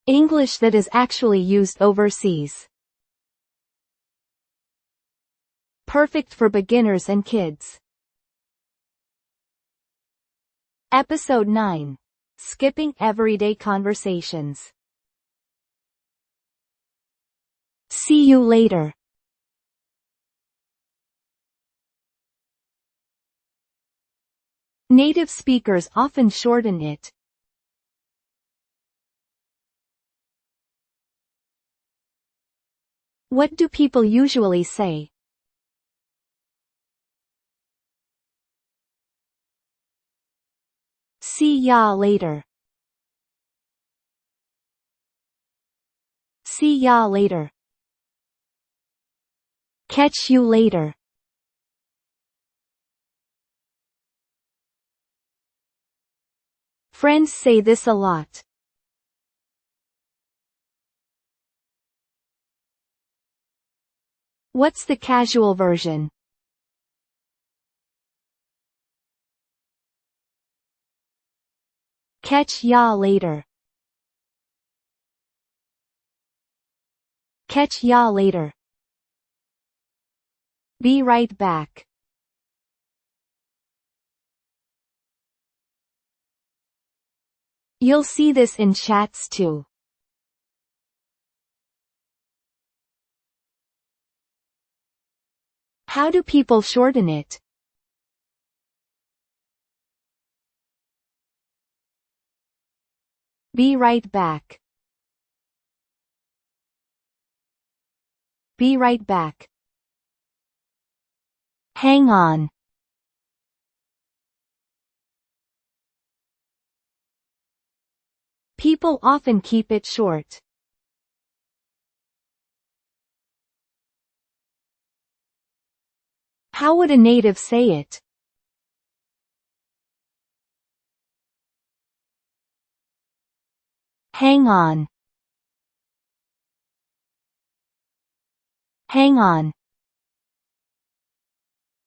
English that is actually used overseas. Perfect for beginners and kids. Episode 9. Skipping everyday conversations. See you later. Native speakers often shorten it. What do people usually say? See ya later. See ya later. Catch you later. Friends say this a lot. What's the casual version? Catch ya later. Catch ya later. Be right back. You'll see this in chats too. How do people shorten it? Be right back. Be right back. Hang on. People often keep it short. How would a native say it? Hang on. Hang on.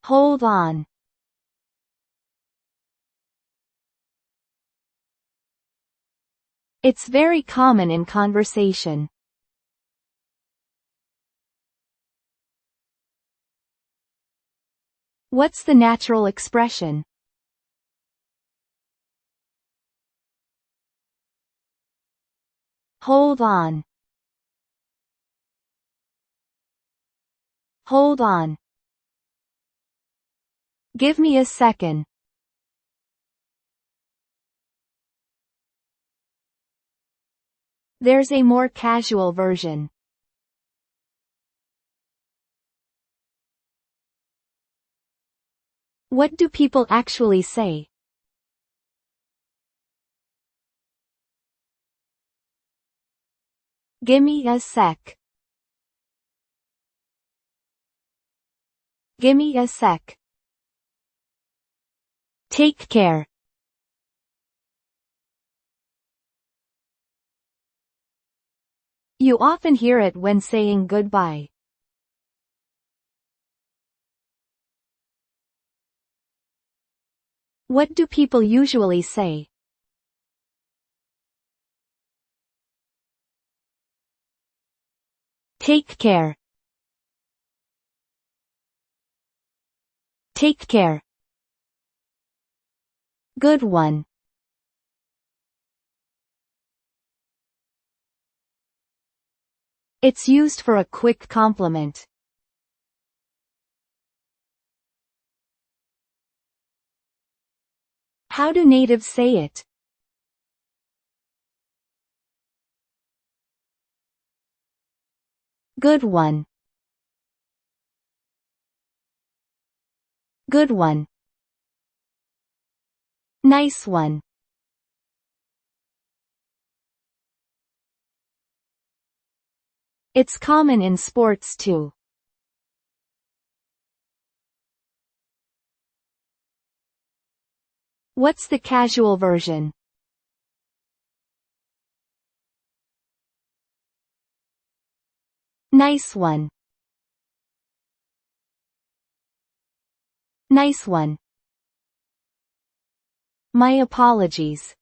Hold on. It's very common in conversation. What's the natural expression? Hold on. Hold on. Give me a second. There's a more casual version. What do people actually say? Gimme a sec. Gimme a sec. Take care. You often hear it when saying goodbye. What do people usually say? Take care. Take care. Good one. It's used for a quick compliment. How do natives say it? Good one. Good one. Nice one. It's common in sports too. What's the casual version? Nice one. Nice one. My apologies.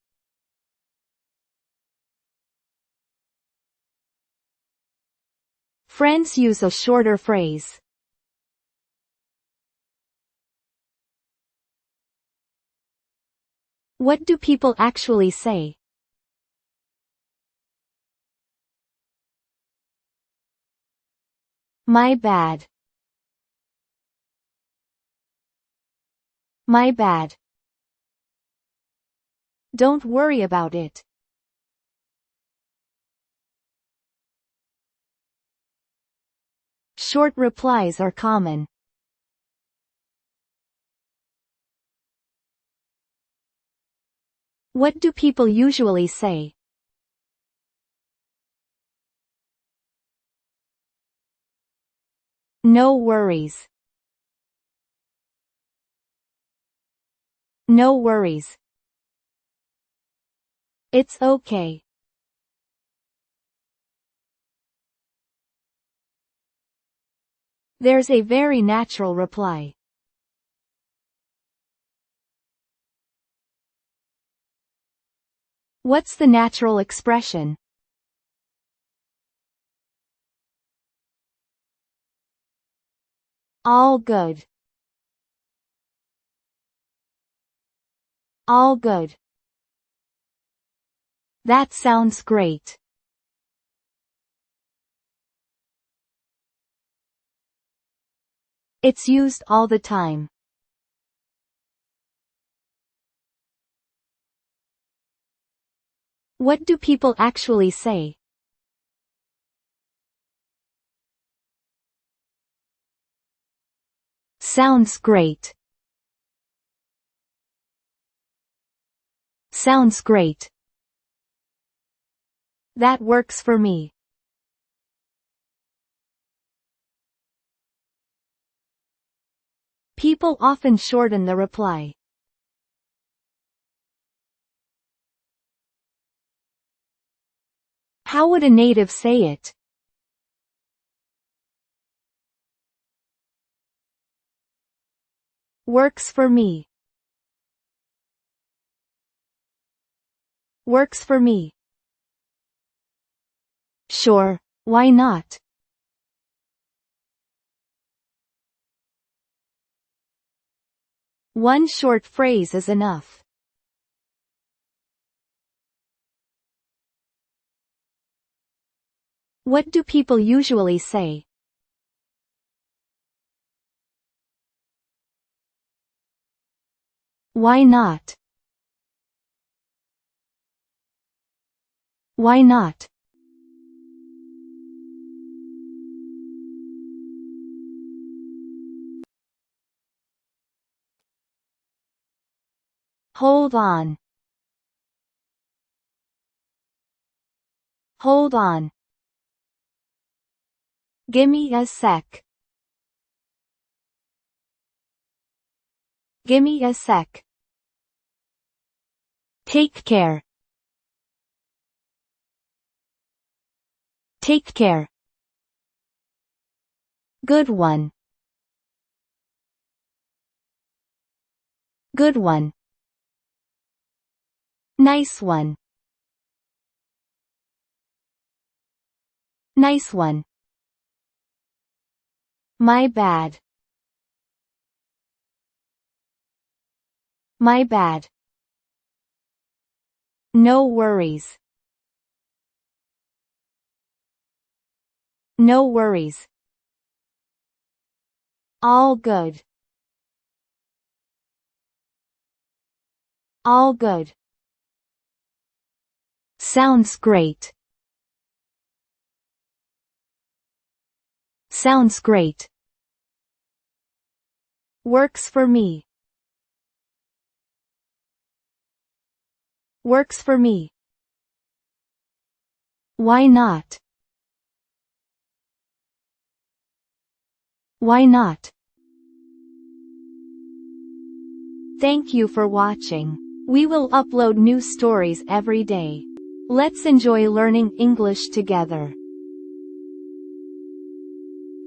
Friends use a shorter phrase. What do people actually say? My bad. My bad. Don't worry about it. Short replies are common. What do people usually say? No worries. No worries. It's okay. There's a very natural reply. What's the natural expression? All good. All good. That sounds great. It's used all the time. What do people actually say? Sounds great. Sounds great. That works for me. People often shorten the reply. How would a native say it? Works for me. Works for me. Sure, why not? One short phrase is enough. What do people usually say? Why not? Why not? Hold on. Hold on. Gimme a sec. Gimme a sec. Take care. Take care. Good one. Good one. Nice one. Nice one. My bad. My bad. No worries. No worries. All good. All good. Sounds great. Sounds great. Works for me. Works for me. Why not? Why not? Thank you for watching. We will upload new stories every day. Let's enjoy learning English together.